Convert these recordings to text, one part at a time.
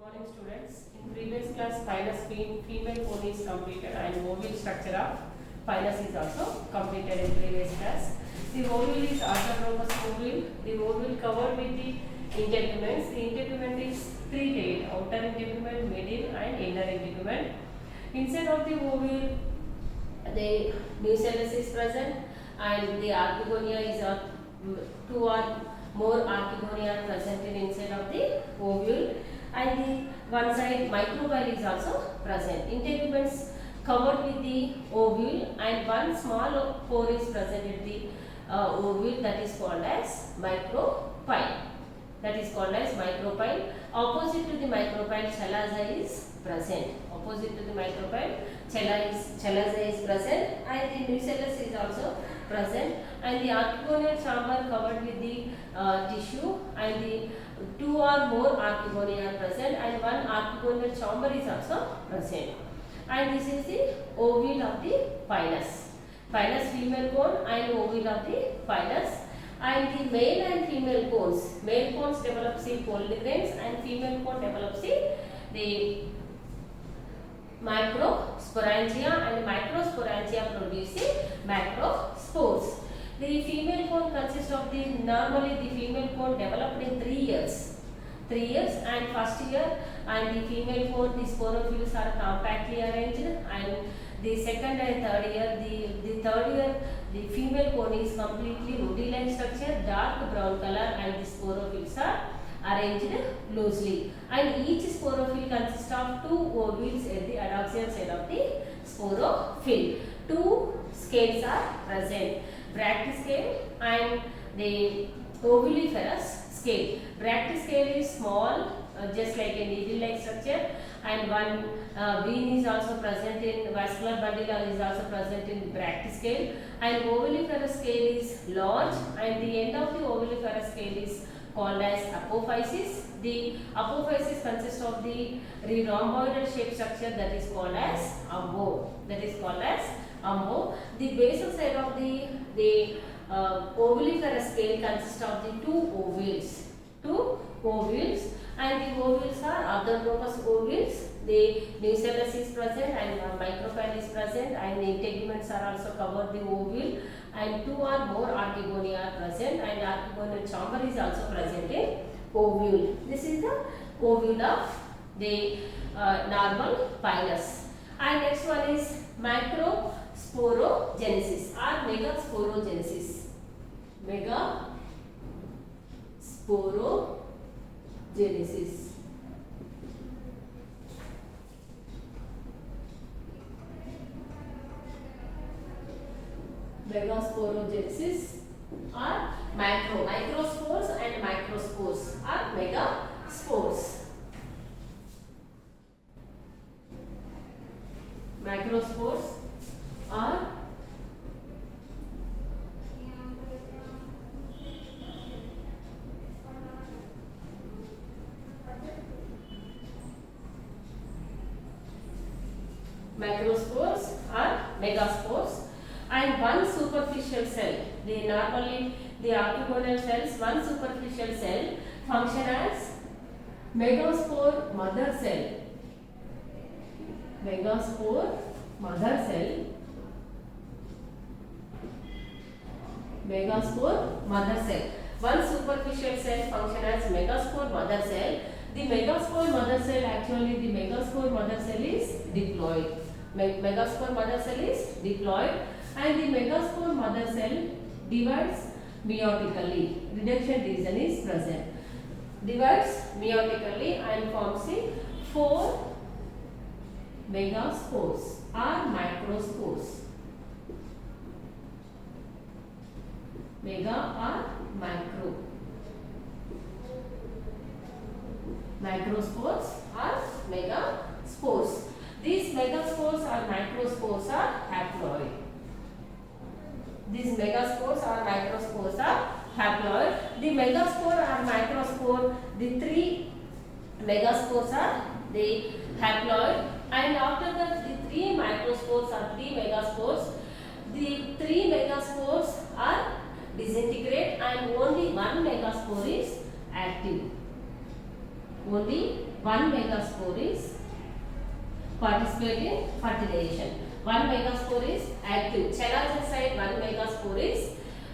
Morning students. In previous class, female cone is completed and ovule structure of pilus is also completed in previous class. The ovule is autonomous ovule. The ovule covered with the integuments. The integument is three-tailed: outer integument, middle, and inner integument. Inside of the ovule, the nucellus is present, and the archegonia is two or more archegonia are present inside of the ovule. And the one side microbile is also present. Integuments covered with the ovule, and one small pore is present in the ovule, that is called as micropyle. That is called as micropyle. Opposite to the micropyle, chalaza is present. Opposite to the micropyle, chalaza is present, and the nucellus is also present, and the archegonial chamber covered with the tissue, and the two or more archegonia are present, and one archegonial chamber is also present. And this is the ovule of the pilus. Pilus female cone and ovule of the pilus. And the male and female cones. Male cones develops the polygons, and female cone develops the microsporangia, and microsporangia produce the macrospores. The female cone consists of normally the female cone developed in 3 years. 3 years, and first year, and the female cone, the sporophylls are compactly arranged, and the second and third year, the third year, the female cone is completely ruddy-like structure, dark brown color, and the sporophylls are arranged loosely. And each sporophyll consists of 2 ovules at the adaxial side of the sporophyll. 2 scales are present: bractiscale and the ovuliferous scale. Bractiscale is small, just like a needle-like structure, and one vein is also present in vascular bundle is also present in bractiscale. And ovuliferous scale is large, and the end of the ovuliferous scale is called as apophysis. The apophysis consists of the rhomboidal shaped structure, that is called as umbo. The basal side of the ovuliferous scale consists of the 2 ovules, and the ovules are orthotrophous ovules. The nucellus is present, and micropyle is present, and the integuments are also covered the ovule, and 2 or more archegonia are present, and archegonial chamber is also present in ovule. This is the ovule of the normal pilus. And next one is macrosporogenesis or megasporogenesis. Megasporogenesis. Megasporogenesis are microspores, and microspores are megaspores. Macrospores are megaspores, and one superficial cell. Normally the archegonal cells, one superficial cell function as megaspore mother cell. Megaspore mother cell. One superficial cell function as megaspore mother cell. The megaspore mother cell, actually the megaspore mother cell is diploid. Megaspore mother cell is diploid, and the megaspore mother cell divides meiotically. Reduction region is present. Divides meiotically and forms 4 megaspores or microspores. Mega or micro. Microspores or megaspores. These megaspores or microspores are haploid. These megaspores or microspores are haploid. The megaspore or microspore, the 3 megaspores are the haploid, and after that the 3 microspores or 3 megaspores, the 3 megaspores are disintegrate, and only 1 megaspore is active. Only one megaspore is participate in fertilization. One megaspore is active. Chalagen side one megaspore is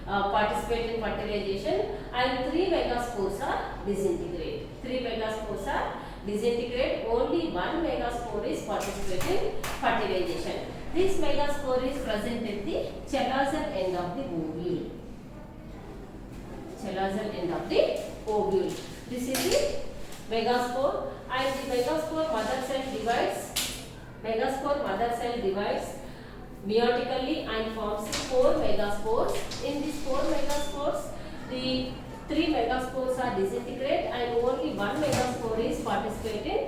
participate in fertilization, and 3 megaspores are disintegrate. 3 megaspores are disintegrate. Only one megaspore is participate in fertilization. This megaspore is present at the chalagen end of the ovule. Chalagen end of the ovule. This is the megaspore, and the megaspore mother cell divides. Megaspore mother cell divides meiotically and forms 4 megaspores. In these 4 megaspores, the 3 megaspores are disintegrate and only 1 megaspore is participate in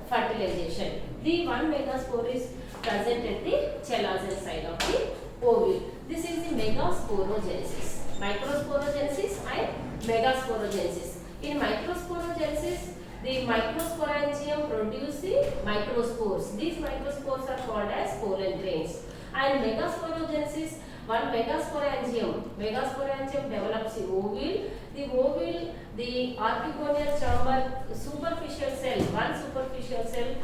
fertilization. The 1 megaspore is present at the chalagen side of the ovule. This is the megasporogenesis. Microsporogenesis and megasporogenesis. In microsporogenesis, the microsporangium produce the microspores. These microspores are called as pollen grains. And megasporogenesis, one megasporangium develops the ovule. The ovule, the archegonial chamber superficial cell, one superficial cell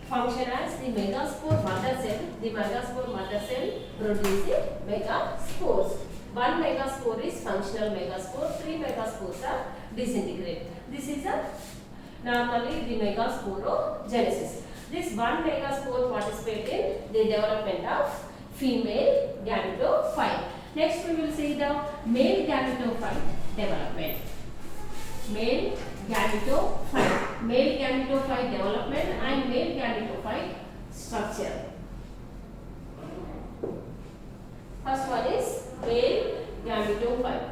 function as the megaspore mother cell. The megaspore mother cell produces the megaspores. One megaspore is functional megaspore, 3 megaspores are disintegrate. This is normally the megasporogenesis. This one megaspore participates in the development of female gametophyte. Next we will see the male gametophyte development. Male gametophyte. Male gametophyte development and male gametophyte structure. First one is male gametophyte.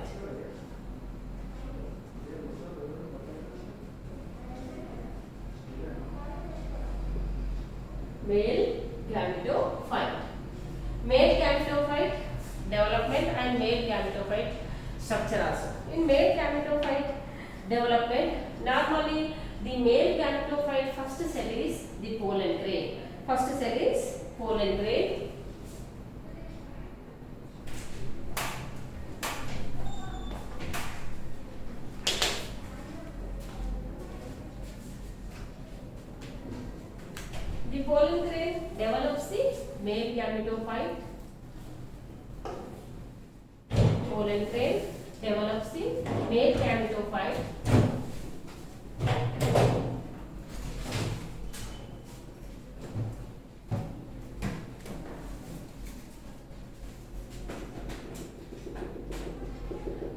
Male gametophyte. Male gametophyte development and male gametophyte structure also. In male gametophyte development, normally the male gametophyte first cell is the pollen grain. First cell is pollen grain. The pollen grain develops the male gametophyte. Pollen grain develops the male gametophyte.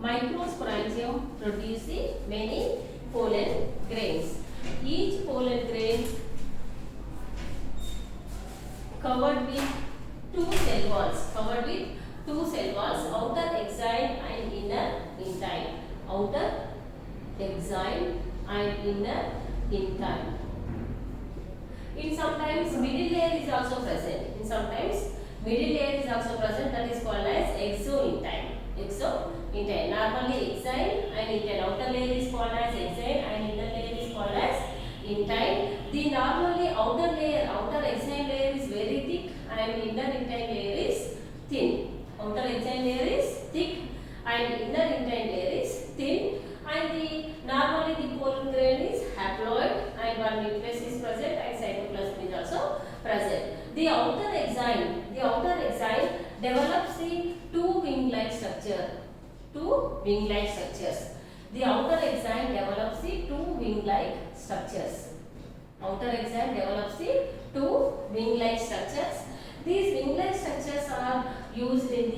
Microsporangium produces many pollen grains. Each pollen grain covered with two cell walls, outer exine and inner intine, outer exine and inner intine. In sometimes middle layer is also present. That is called as exointine. Normally exine and intine. Outer layer is called as exine and inner layer is called as intine. The normally outer exine layer is very thick and inner intine layer is thin. Outer exine layer is thick and inner intine layer is thin. And normally the pollen grain is haploid and one nucleus is present and cytoplasm is also present. The outer exine develops the two wing-like structures. The outer exine develops the two wing-like structures. These wing-like structures are used in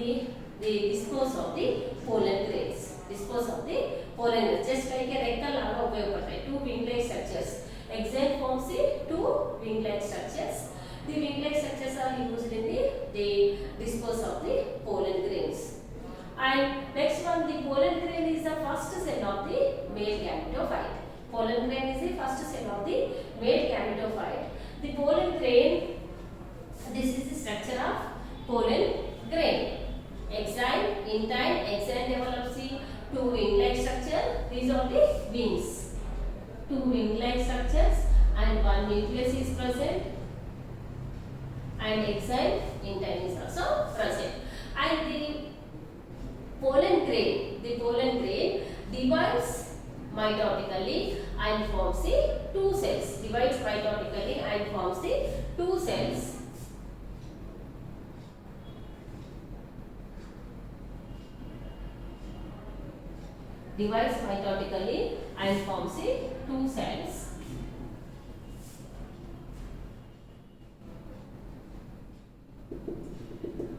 the dispose of the pollen grains. Just like a rectal laga upayogapadayi. Two wing-like structures. Exine forms the two wing-like structures. The wing-like structures are used in the dispose of the pollen grains. And next one, the pollen grain is the first cell of the male gametophyte. Pollen grain is the first cell of the male gametophyte. The pollen grain, this is the structure of pollen grain. Exine, intine, exine develops the two wing-like structure. These are the wings. Two wing-like structures and one nucleus is present. And exine, intine is also present. And the pollen grain divides mitotically and forms the two cells, divides mitotically and forms the two cells. Divides mitotically and forms the two cells.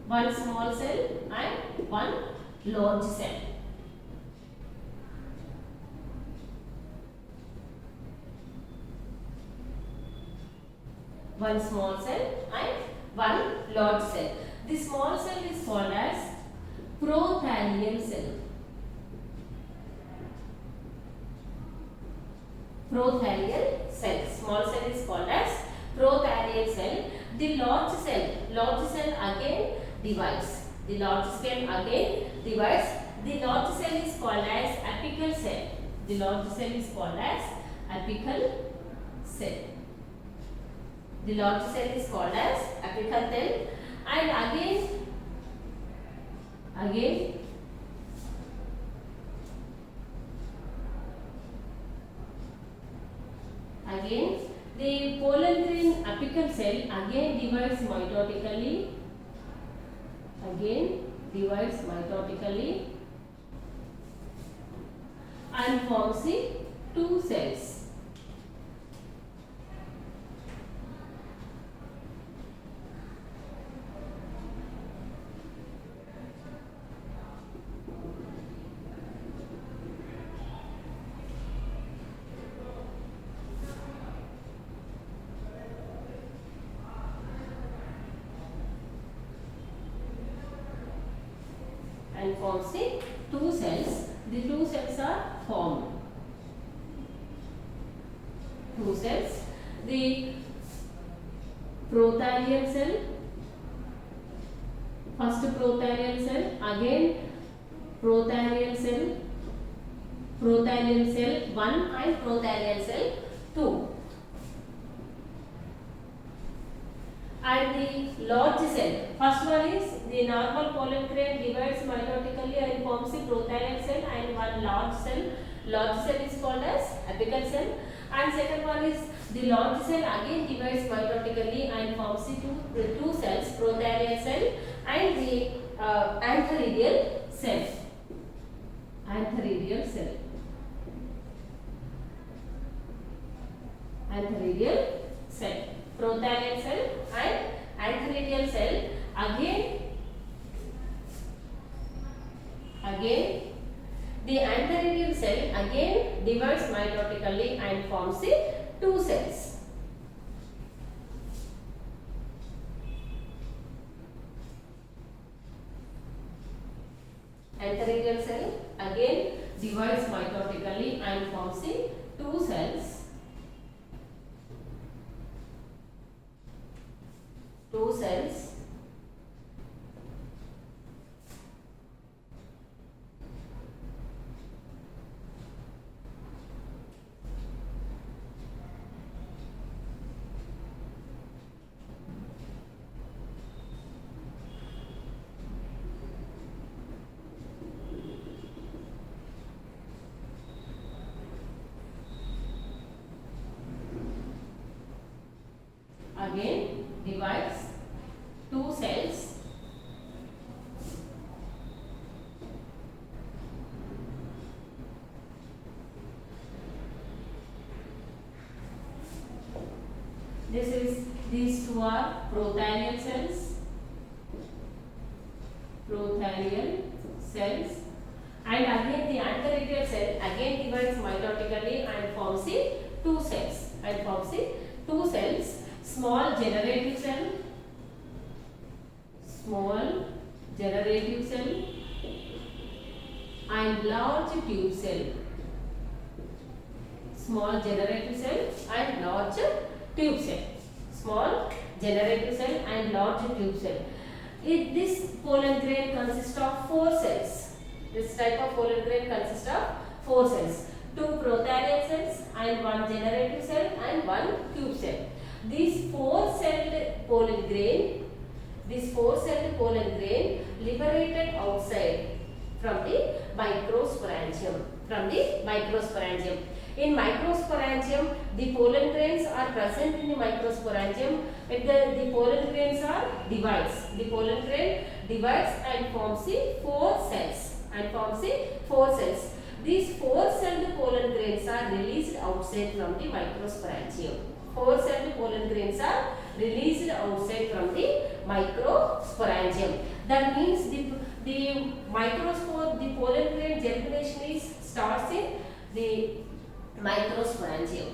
One small cell and one large cell. One small cell and one large cell. The small cell is called as prothalial cell. Prothalial cell. Small cell is called as prothalial cell. The large cell again divides. The large cell again divides. The large cell is called as apical cell. The large cell is called as apical cell. The large cell is called as apical cell, and again the pollen-grain apical cell again divides mitotically. And forms the two cells. And forms the two cells. The two cells are formed. Two cells. The prothalial cell. First prothalial cell, again prothalial cell 1 and prothalial cell 2. And the large cell, first one is the normal pollen grain divides mitotically and forms the prothalial cell, and one large cell. Large cell is called as apical cell, and second one is the large cell again divides mitotically and forms the two cells, prothalial cell and the antheridial cell. Antheridial cell. Prothalial cell and antheridial cell. Again the antheridial cell again divides mitotically and forms the two cells. Antheridial cell again divides mitotically and forms the two cells. Again divides two cells. These two are prothalial cells. And again the antheridial cell again divides mitotically and forms the two cells. Small generative cell and large tube cell. Small generative cell and large tube cell. Small generative cell and large tube cell. This pollen grain consists of 4 cells. This type of pollen grain consists of 4 cells. 2 prothalial cells and 1 generative cell and 1 tube cell. This 4-celled pollen grain liberated outside from the microsporangium. In microsporangium, the pollen grains are present in the microsporangium. The pollen grains are divides. The pollen grain divides and forms the four cells. These four-celled pollen grains are released outside from the microsporangium. Four-celled pollen grains are released outside from the microsporangium. That means the pollen grain germination starts in the microsporangium.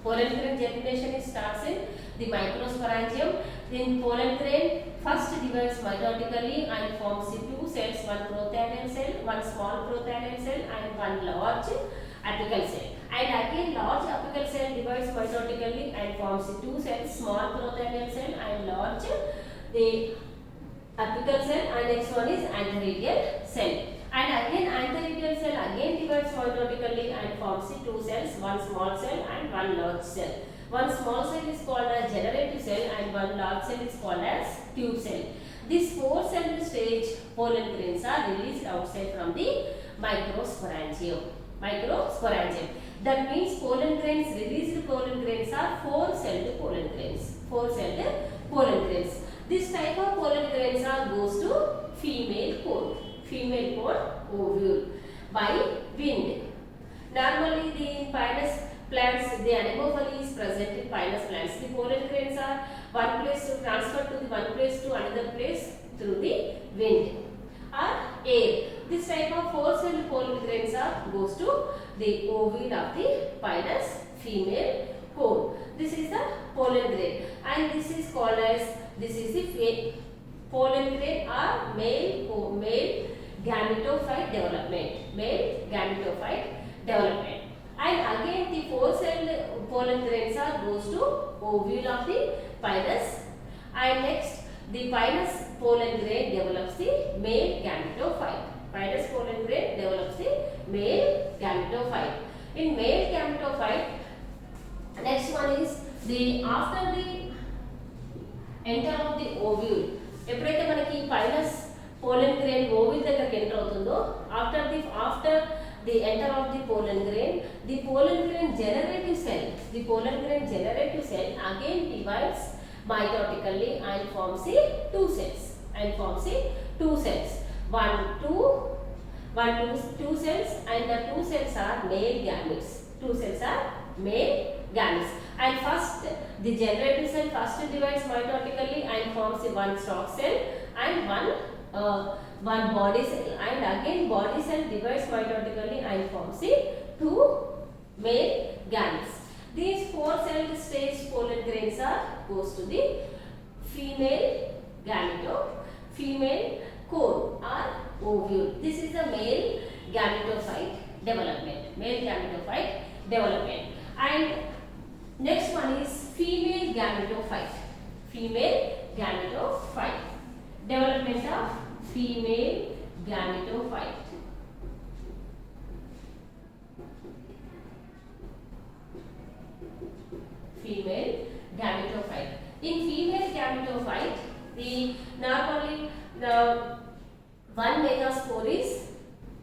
Pollen grain germination starts in the microsporangium. Then pollen grain first divides mitotically and forms the two cells, one prothallus cell, one small prothallus cell and one large apical cell. And again large apical cell divides mitotically and forms the two cells, small prothallus cell and large the apical cell, and next one is antheradial cell. And again antheradial cell again divides mitotically and forms the two cells, one small cell and one large cell. One small cell is called as generative cell and one large cell is called as tube cell. These four-celled stage pollen grains are released outside from the microsporangium. That means released pollen grains are four-celled pollen grains. This type of pollen grains goes to female core ovule by wind. Normally in pinus plants, the anemophily is present in pinus plants. The pollen grains are transferred to one place to another place through the wind or air. This type of four-celled pollen grains goes to the ovule of the pinus female core. This is the pollen grain, and this is the pollen grain or male gametophyte development. And again the four-celled pollen grains goes to ovule of the pinus, and next the pinus pollen grain develops the male gametophyte. In male gametophyte, next one is after the enter of the ovule. ఎప్పుడైతే మనకి pinus pollen grain ovule దగ్గరికి enter అవుతుందో, after the enter of the pollen grain generative cell again divides mitotically and forms the two cells. Two cells, and the two cells are male gametes. And first the generative cell first divides mitotically and forms one stalk cell and one body cell, and again body cell divides mitotically and forms two male gametes. These four-celled stage pollen grains goes to the female core or ovule. This is the male gametophyte development. And next one is female gametophyte. Development of female gametophyte. In female gametophyte, normally the one megaspore is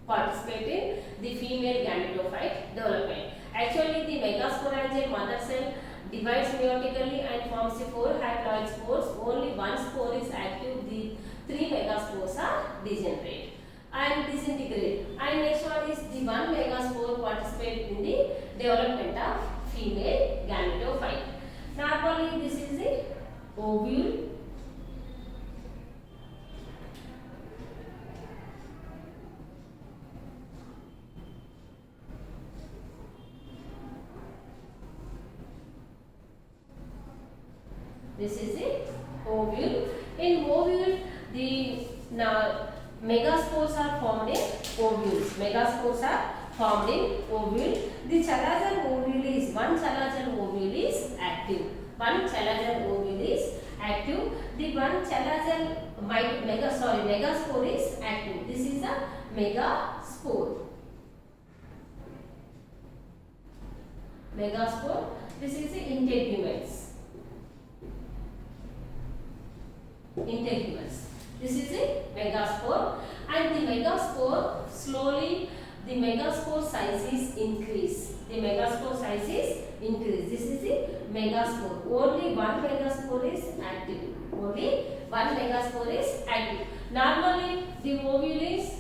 participating the female gametophyte development. Actually, the megasporangial mother cell divides meiotically and forms four haploid spores. Only one spore is active. The three megaspores are degenerate and disintegrate. And next one is the one megaspore participate in the development of female gametophyte. Normally, this is the ovule. This is the ovule. In ovule, the megaspores are formed in ovules. The chalazal ovule is one chalazal ovule is active. The one chalazal megaspore is active. This is a megaspore. This is the integuments. This is a megaspore, and the megaspore slowly the megaspore size is increase. The megaspore size is increase. This is the megaspore. Only one megaspore is active. Only one megaspore is active. Normally, the ovule is,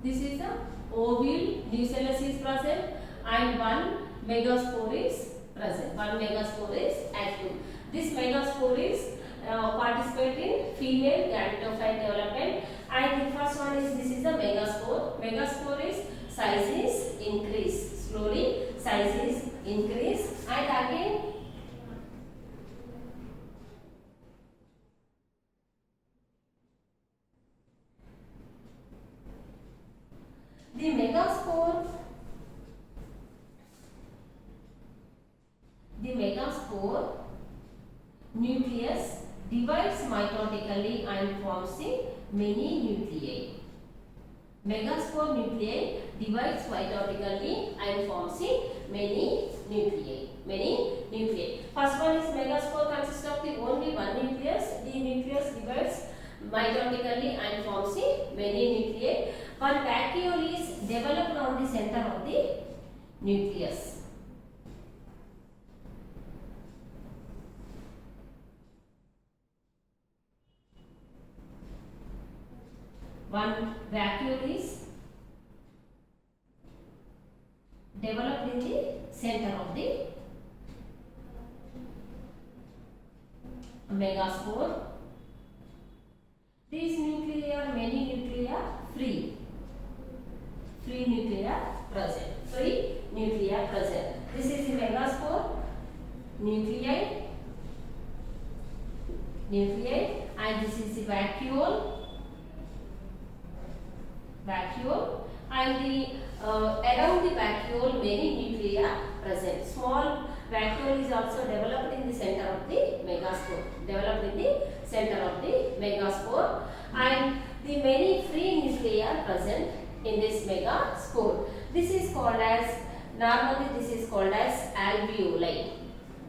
this is the ovule, nucellus is present, and one megaspore is present. One megaspore is active. This megaspore is participate in female gametophyte development, and the first one is, this is the megaspore. Megaspore is size is increase. Slowly size is increase, and again the megaspore nucleus divides mitotically and forms in many nuclei. Megaspore nuclei divides mitotically and forms in many nuclei. First one is megaspore consists of the only one nucleus. The nucleus divides mitotically and forms in many nuclei. One vacuole is developed on the center of the nucleus. One vacuole is developed in the center of the megaspore. These nuclei are many nuclei are free. Free nuclei present. Free nuclei present. This is the megaspore nuclei, and this is the vacuole, and the around the vacuole many nuclei are present. Small vacuole is also developed in the center of the megaspore. And the many free nuclei are present in this megaspore. This is called as, normally this is called as alveoli.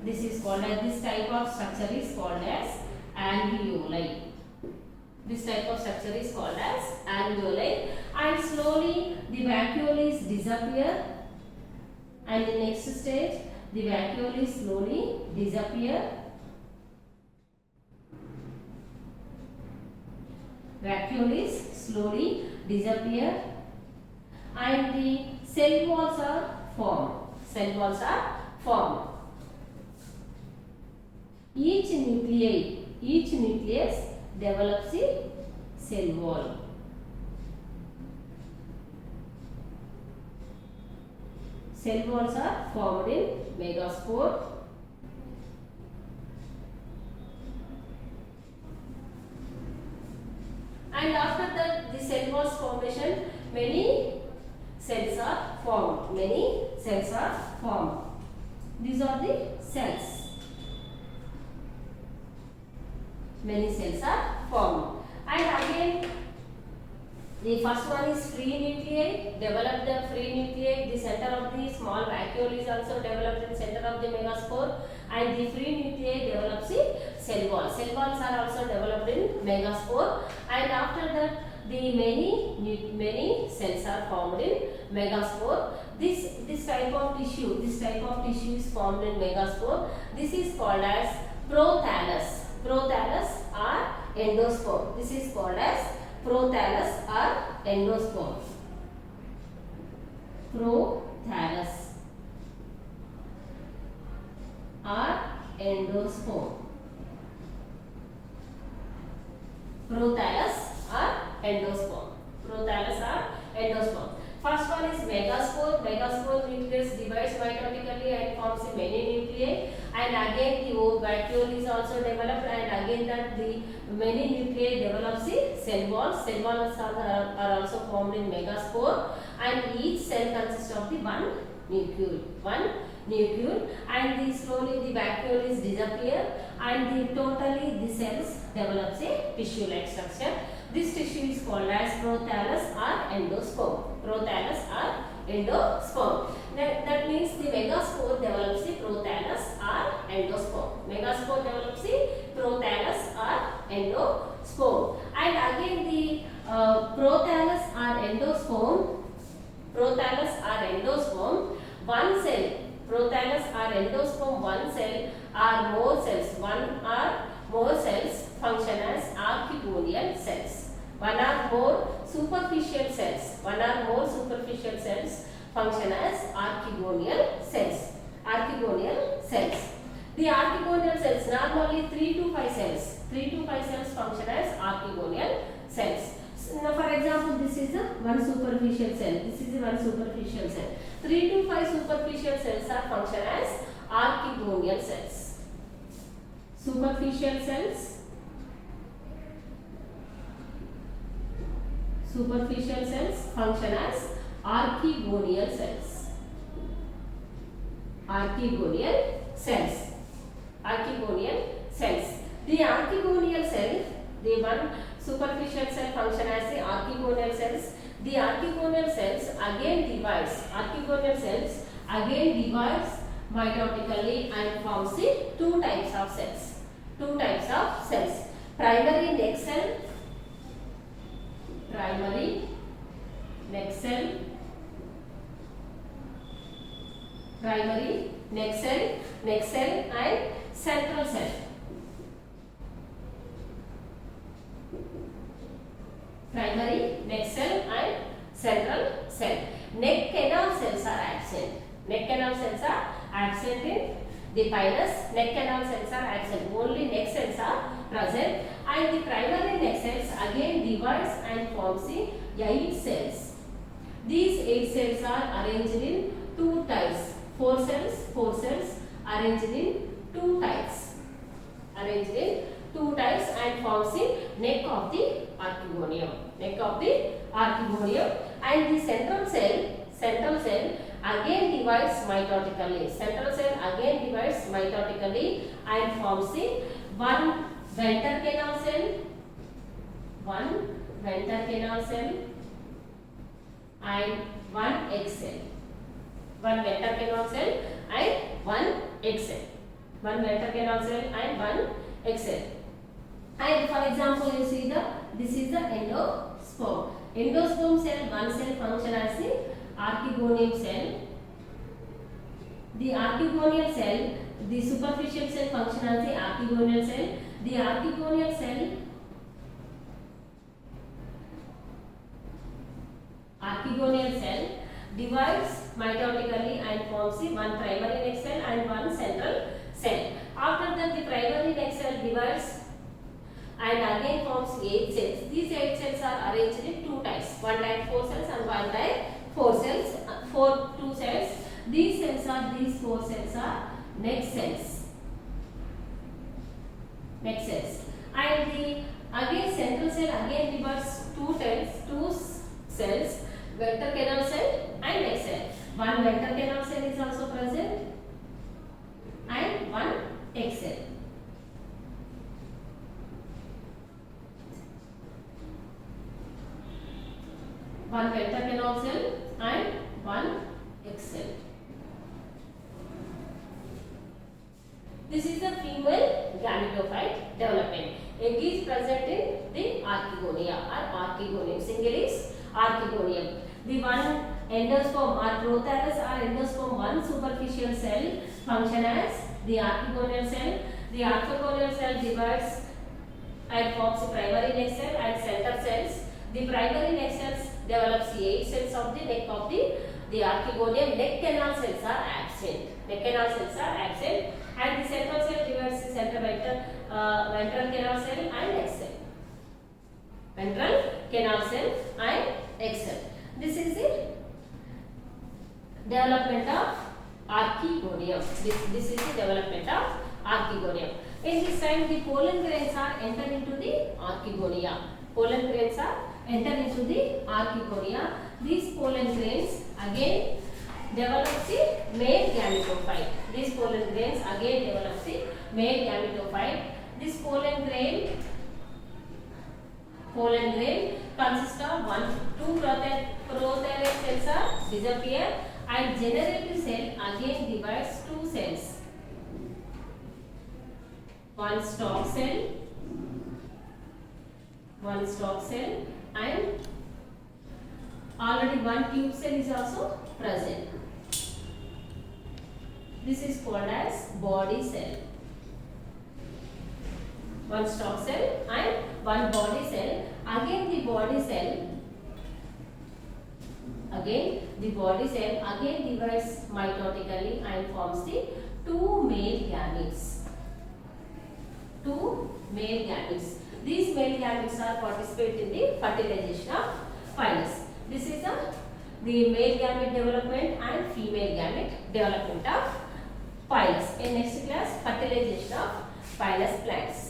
This type of structure is called as alveoli. And slowly the vacuoles disappear, and the next stage the vacuoles slowly disappear. And the cell walls are formed. Each nucleus develops a cell wall. Cell walls are formed in megaspore. And after that, the cell walls formation, many cells are formed. These are the cells. Many cells are formed. And again, the first one is free nuclei. Develop the free nuclei. The center of the small vacuole is also developed in center of the megaspore, and the free nuclei develops the cell wall. Cell walls are also developed in megaspore, and after that, the many cells are formed in megaspore. This type of tissue is formed in megaspore. This is called as prothallus. Prothallus or endosperm. This is called as prothallus or endosperm. Prothallus or endosperm. First one is megaspore. Megaspore nucleus divides mitotically and forms in many nuclei. And again the vacuole is also developed, and again that the many nuclei develops the cell walls. Cell walls are also formed in megaspore, and each cell consists of the one nucleus, and slowly the vacuoles disappear, and totally the cells develops a tissue-like structure. This tissue is called as prothallus or endosperm. That means the megaspore develops the prothallus or endosperm. Megaspore develops the prothallus or endosperm. And again the prothallus prothallus or endosperm one cell or more cells, one or more cells function as archegonial cells. One or more superficial cells, one or more superficial cells function as archegonial cells. Archegonial cells. The archegonial cells, normally 3 to 5 cells. 3 to 5 cells function as archegonial cells. So, now for example, this is one superficial cell. This is one superficial cell. 3 to 5 superficial cells are function as archegonial cells. Superficial cells. Superficial cells function as archegonial cells. Archegonial cells. Archegonial cells. The archegonial cell, the one superficial cell function as the archegonial cells. The archegonial cells again divides. Archegonial cells again divides mitotically and forms the two types of cells. Two types of cells. Primary neck cell. Primary neck cell. Primary neck cell and central cell. Primary neck cell and central cell. Neck canal cells are absent. Neck canal cells are absent in the pilus. Neck canal cells are absent. Only neck cells are present. And the primary neck cells again divides and forms the 8 cells. These 8 cells are arranged in two types. 4 cells arranged in two types. Arranged in two types and forms the neck of the archegonium. Neck of the archegonium. And the central cell again divides mitotically. Central cell again divides mitotically and forms the one venter canal cell, one venter canal cell and one egg cell. One venter canal cell and one egg cell. One venter canal cell and one egg cell. And for example, you see this is the endosperm. Endosperm cell, one cell function as the archegonium cell. The archegonial cell, the superficial cell function as the archegonial cell. The archegonial cell divides mitotically and forms the one primary neck cell and one central cell. After that, the primary neck cell divides and again forms 8 cells. These 8 cells are arranged in two types. One type 4 cells and one type 4 cells. 2 cells. These 4 cells are neck cells. Neck cells. And the again central cell again divides two cells. Venter canal cell and neck cell. One venter canal cell is also present and one egg cell. One venter canal cell and one egg cell. This is the female gametophyte development. Egg is present in the archegonia or archegonium. Single is archegonium. The one endosperm or prothallus or endosperm one superficial cell function as the archegonial cell. The archegonial cell divides and forms the primary neck cell and center cells. The primary neck cells develops the 8 cells of the neck of the archegonium. Neck canal cells are absent. Neck canal cells are absent and the central cell divides the ventral canal cell and egg cell. Ventral canal cell and egg cell. This is the development of archegonium. This is the development of archegonium. In this time, the pollen grains are entered into the archegonia. Pollen grains are entered into the archegonia. These pollen grains again develop the male gametophyte. These pollen grains again develop the male gametophyte. This pollen grain consists of 2 prothallus cells are disappear and generative cell again divides 2 cells. One stalk cell and already one tube cell is also present. This is called as body cell. One stalk cell and one body cell. Again the body cell divides mitotically and forms the two male gametes. These male gametes are participate in the fertilization of phyllis. This is the male gamete development and female gamete development of phyllis. In next class, fertilization of phyllis plants.